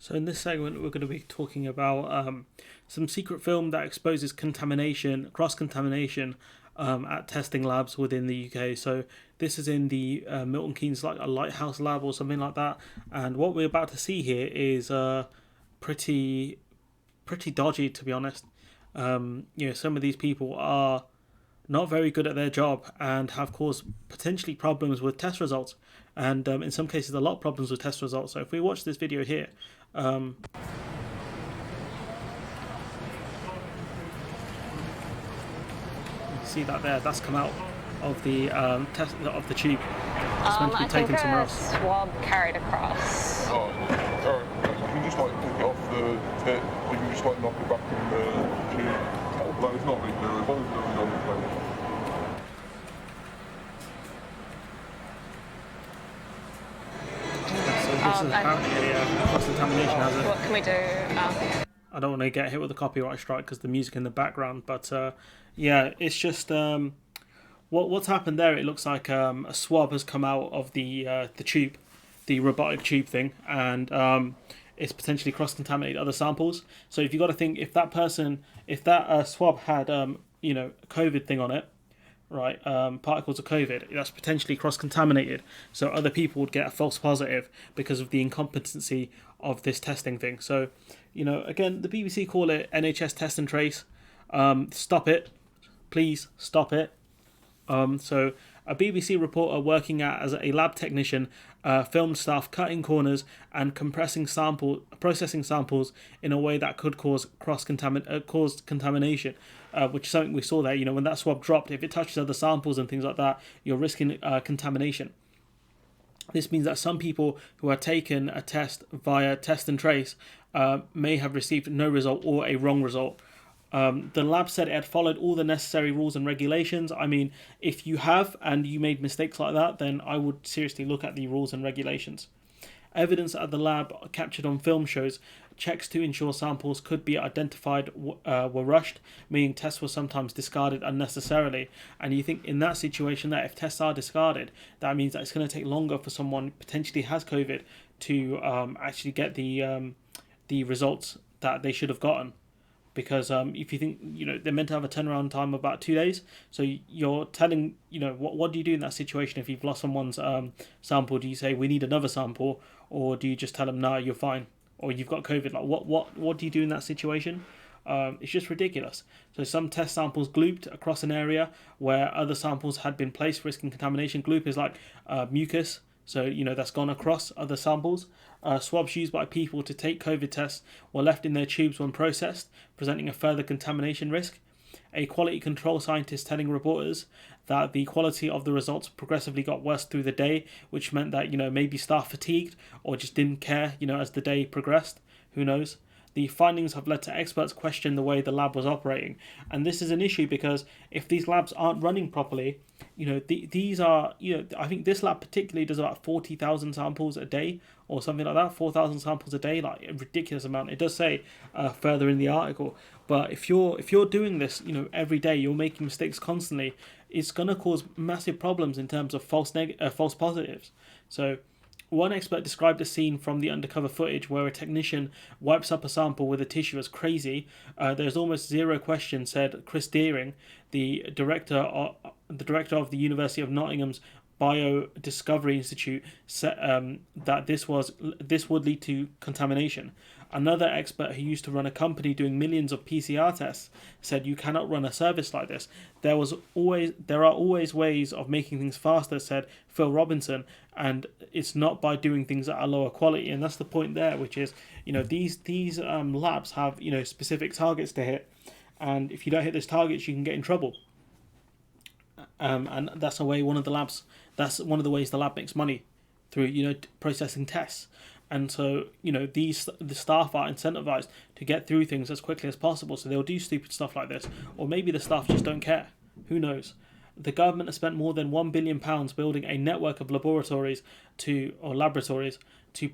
So in this segment, we're going to be talking about some secret film that exposes contamination, cross-contamination at testing labs within the UK. So this is in the Milton Keynes, like a lighthouse lab or something like that. And what we're about to see here is pretty dodgy, to be honest. Some of these people are not very good at their job and have caused potentially problems with test results, and in some cases a lot of problems with test results. So if we watch this video here, you see that there, that's come out of the test of the tube. It's meant to be taken somewhere else. Swab carried across. Oh, you can just like pick it off the tip, you can just like knock it back in the tube. Like, it's not really clear, as long as it doesn't go on the plane. So this is apparently a cross-contamination hazard. What can we do? I don't want to get hit with a copyright strike because the music in the background, but yeah, it's just what's happened there. It looks like a swab has come out of the tube, the robotic tube thing, and it's potentially cross-contaminated other samples. So if you got to think, if that swab had COVID thing on it, right, particles of COVID, that's potentially cross-contaminated. So other people would get a false positive because of the incompetency of this testing thing. So, again, the BBC call it NHS test and trace. Stop it. Please stop it. So a BBC reporter working as a lab technician filmed staff cutting corners and processing samples in a way that could cause contamination, which is something we saw there. When that swab dropped, if it touches other samples and things like that, you're risking contamination. This means that some people who are taken a test via test and trace may have received no result or a wrong result. The lab said it had followed all the necessary rules and regulations. I mean, if you have and you made mistakes like that, then I would seriously look at the rules and regulations. Evidence at the lab captured on film shows checks to ensure samples could be identified were rushed, meaning tests were sometimes discarded unnecessarily. And you think in that situation that if tests are discarded, that means that it's going to take longer for someone who potentially has COVID to actually get the results that they should have gotten. Because if you think, they're meant to have a turnaround time of about 2 days. So you're telling, what do you do in that situation if you've lost someone's sample? Do you say, we need another sample? Or do you just tell them, no, you're fine? Or you've got COVID? Like, what do you do in that situation? It's just ridiculous. So some test samples glooped across an area where other samples had been placed, risking contamination. Gloop is like mucus. So, that's gone across other samples. Swabs used by people to take COVID tests were left in their tubes when processed, presenting a further contamination risk. A quality control scientist telling reporters that the quality of the results progressively got worse through the day, which meant that, maybe staff fatigued or just didn't care, as the day progressed. Who knows? The findings have led to experts question the way the lab was operating. And this is an issue because if these labs aren't running properly, these are, I think this lab particularly does about 40,000 samples a day or something like that, 4,000 samples a day, like a ridiculous amount. It does say further in the article. But if you're doing this, every day, you're making mistakes constantly, it's going to cause massive problems in terms of false positives. So one expert described a scene from the undercover footage where a technician wipes up a sample with a tissue as crazy. There's almost zero question, said Chris Deering, the director of the University of Nottingham's Biodiscovery Institute, said that this would lead to contamination. Another expert who used to run a company doing millions of PCR tests said you cannot run a service like this. There are always ways of making things faster, said Phil Robinson, and it's not by doing things at a lower quality. And that's the point there, which is, these labs have, specific targets to hit, and if you don't hit those targets, you can get in trouble. And that's one of the ways the lab makes money, through processing tests. And so the staff are incentivized to get through things as quickly as possible, so they'll do stupid stuff like this, or maybe the staff just don't care. Who knows? The government has spent more than £1 billion building a network of laboratories to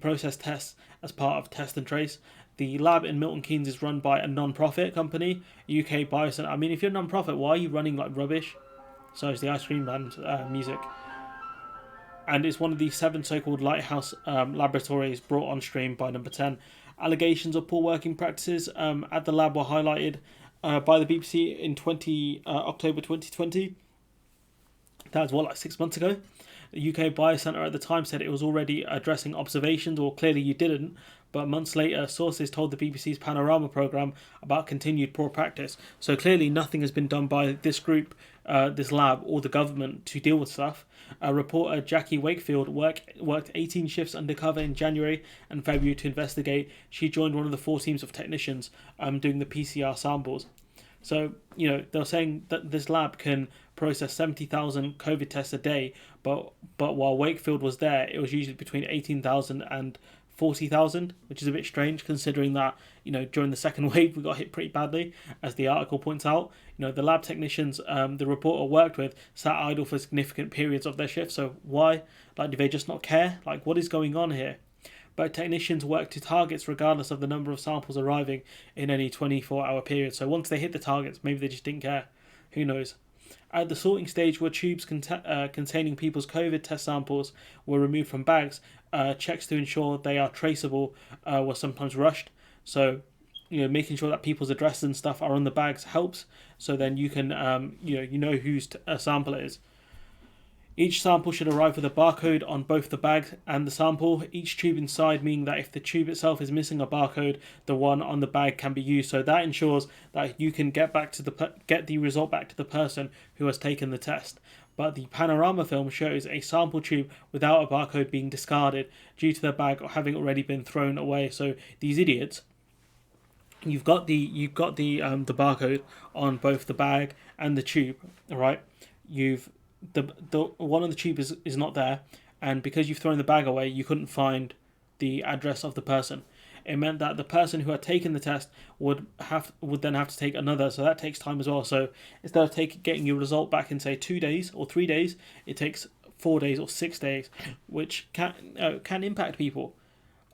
process tests as part of Test and Trace. The lab in Milton Keynes is run by a non-profit company, UK Biocenter. I mean, if you're a non-profit, why are you running like rubbish? So is the Ice Cream Band music. And it's one of the 7 so-called lighthouse laboratories brought on stream by Number 10. Allegations of poor working practices at the lab were highlighted by the BBC in October 2020. That was like 6 months ago. The UK Biocentre at the time said it was already addressing observations, or clearly you didn't. But months later, sources told the BBC's Panorama programme about continued poor practice. So clearly nothing has been done by this group, this lab, or the government to deal with stuff. Reporter Jackie Wakefield worked 18 shifts undercover in January and February to investigate. She joined one of the 4 teams of technicians doing the PCR samples. So, they're saying that this lab can process 70,000 COVID tests a day, but while Wakefield was there, it was usually between 18,000 and 40,000, which is a bit strange considering that, during the second wave we got hit pretty badly, as the article points out. The lab technicians the reporter worked with sat idle for significant periods of their shift. So why? Do they just not care? What is going on here? But technicians work to targets regardless of the number of samples arriving in any 24-hour period. So once they hit the targets, maybe they just didn't care. Who knows? At the sorting stage where tubes containing people's COVID test samples were removed from bags, checks to ensure they are traceable were sometimes rushed. So, making sure that people's addresses and stuff are on the bags helps. So then you can, whose sample it is. Each sample should arrive with a barcode on both the bag and the sample, each tube inside, meaning that if the tube itself is missing a barcode, the one on the bag can be used. So that ensures that you can get the result back to the person who has taken the test. But the Panorama film shows a sample tube without a barcode being discarded due to the bag having already been thrown away. So these idiots, you've got the barcode on both the bag and the tube, all right? The one on the tube is not there, and because you've thrown the bag away, you couldn't find the address of the person. It meant that the person who had taken the test would then have to take another, so that takes time as well. So instead of getting your result back in, say, 2 days or 3 days, it takes 4 days or 6 days, which can impact people.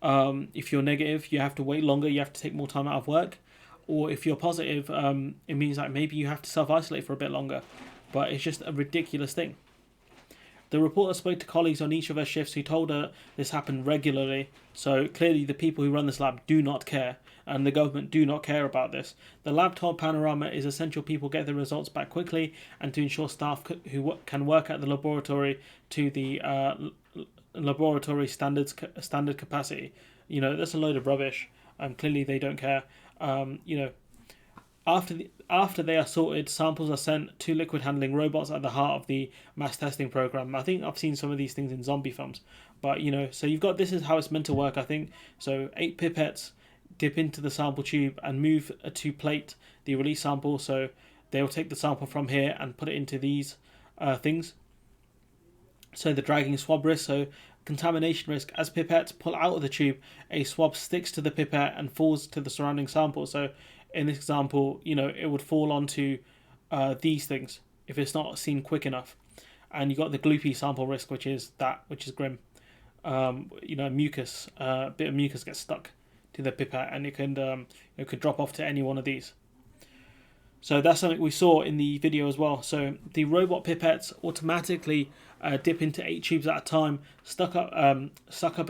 If you're negative, you have to wait longer, you have to take more time out of work, or if you're positive, it means that maybe you have to self-isolate for a bit longer. But it's just a ridiculous thing. The reporter spoke to colleagues on each of her shifts who told her this happened regularly. So clearly the people who run this lab do not care, and the government do not care about this. The lab told Panorama it is essential people get the results back quickly, and to ensure staff who can work at the laboratory to the laboratory standard capacity. That's a load of rubbish. Clearly they don't care. After they are sorted, samples are sent to liquid handling robots at the heart of the mass testing program. I think I've seen some of these things in zombie films, but so you've got, this is how it's meant to work, I think. So 8 pipettes dip into the sample tube and move to plate the release sample. So they'll take the sample from here and put it into these things. So the dragging swab risk, so contamination risk. As pipettes pull out of the tube, a swab sticks to the pipette and falls to the surrounding sample. So in this example, it would fall onto these things if it's not seen quick enough. And you got the gloopy sample risk, which is grim. Mucus, a bit of mucus gets stuck to the pipette, and it could drop off to any one of these. So that's something we saw in the video as well. So the robot pipettes automatically dip into 8 tubes at a time, suck up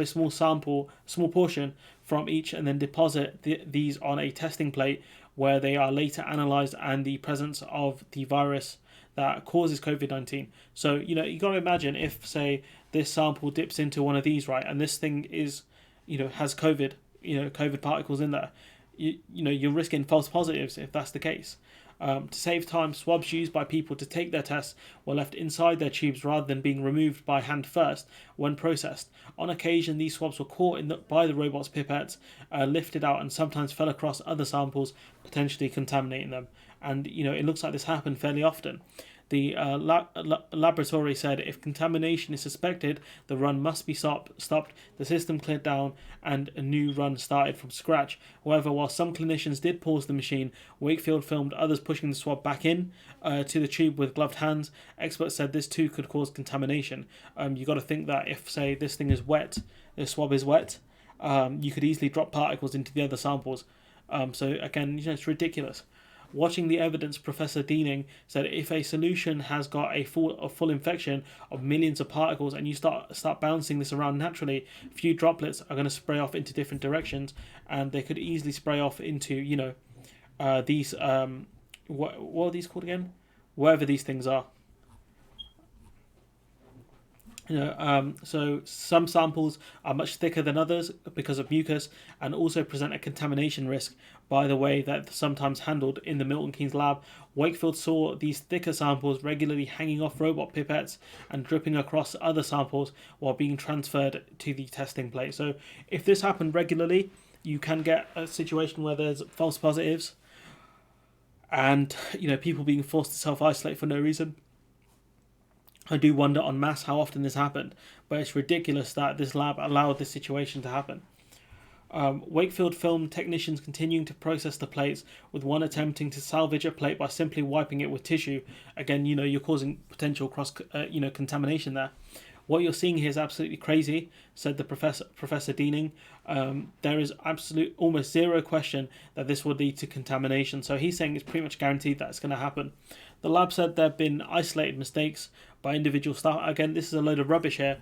a small portion from each, and then deposit these on a testing plate where they are later analysed and the presence of the virus that causes COVID-19. So, you got to imagine if, say, this sample dips into one of these, right, and this thing is, has COVID, COVID particles in there, you're risking false positives if that's the case. To save time, swabs used by people to take their tests were left inside their tubes rather than being removed by hand first when processed. On occasion, these swabs were caught by the robot's pipettes, lifted out, and sometimes fell across other samples, potentially contaminating them. And, it looks like this happened fairly often. The laboratory said if contamination is suspected, the run must be stopped, the system cleared down, and a new run started from scratch. However, while some clinicians did pause the machine, Wakefield filmed others pushing the swab back in to the tube with gloved hands. Experts said this too could cause contamination. You got to think that if, say, this thing is wet, this swab is wet, you could easily drop particles into the other samples. So again, it's ridiculous. Watching the evidence, Professor Deaning said if a solution has got a full infection of millions of particles and you start bouncing this around naturally, a few droplets are going to spray off into different directions, and they could easily spray off into, these what are these called again? Wherever these things are. So some samples are much thicker than others because of mucus, and also present a contamination risk by the way that they're sometimes handled in the Milton Keynes lab. Wakefield saw these thicker samples regularly hanging off robot pipettes and dripping across other samples while being transferred to the testing plate. So if this happened regularly, you can get a situation where there's false positives and people being forced to self-isolate for no reason. I do wonder en masse how often this happened, but it's ridiculous that this lab allowed this situation to happen. Wakefield filmed technicians continuing to process the plates, with one attempting to salvage a plate by simply wiping it with tissue. Again, you're causing potential contamination there. What you're seeing here is absolutely crazy, said the Professor Deaning. There is almost zero question that this will lead to contamination. So he's saying it's pretty much guaranteed that it's going to happen. The lab said there have been isolated mistakes by individual staff. Again, this is a load of rubbish here,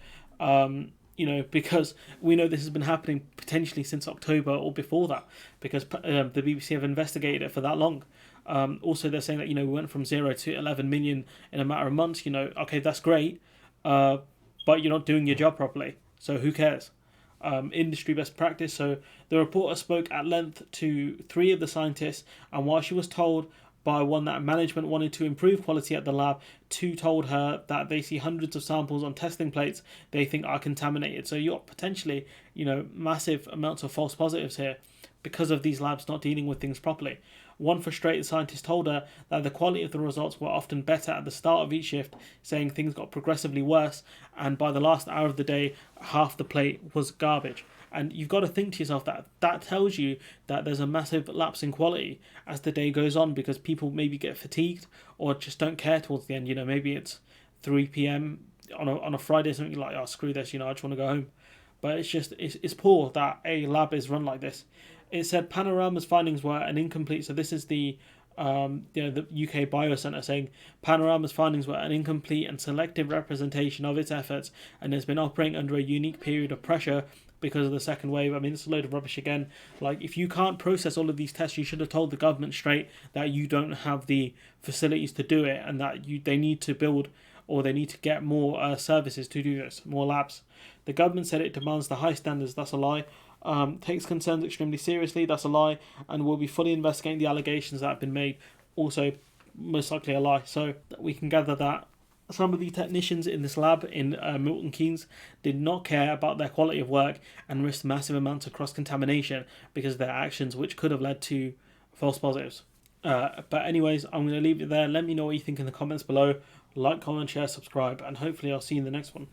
because we know this has been happening potentially since October or before that, because the BBC have investigated it for that long. Also, they're saying that, we went from 0 to 11 million in a matter of months. Okay, that's great, but you're not doing your job properly. So who cares? Industry best practice. So the reporter spoke at length to 3 of the scientists, and while she was told by one that management wanted to improve quality at the lab, 2 told her that they see hundreds of samples on testing plates they think are contaminated. So you're potentially, massive amounts of false positives here because of these labs not dealing with things properly. One frustrated scientist told her that the quality of the results were often better at the start of each shift, saying things got progressively worse, and by the last hour of the day, half the plate was garbage. And you've got to think to yourself that tells you that there's a massive lapse in quality as the day goes on, because people maybe get fatigued or just don't care towards the end. Maybe it's 3 p.m. on a Friday, something like, oh, screw this, I just want to go home. But it's poor that a lab is run like this. It said Panorama's findings were an incomplete. So this is the UK Biocentre saying Panorama's findings were an incomplete and selective representation of its efforts, and has been operating under a unique period of pressure because of the second wave. I mean, it's a load of rubbish again. Like, if you can't process all of these tests, you should have told the government straight that you don't have the facilities to do it, and that they need to build, or they need to get more services to do this, more labs. The government said it demands the high standards. That's a lie. Takes concerns extremely seriously. That's a lie, and will be fully investigating the allegations that have been made. Also, most likely a lie. So we can gather that some of the technicians in this lab in Milton Keynes did not care about their quality of work and risked massive amounts of cross-contamination because of their actions, which could have led to false positives. But anyways, I'm going to leave it there. Let me know what you think in the comments below. Like, comment, share, subscribe, and hopefully I'll see you in the next one.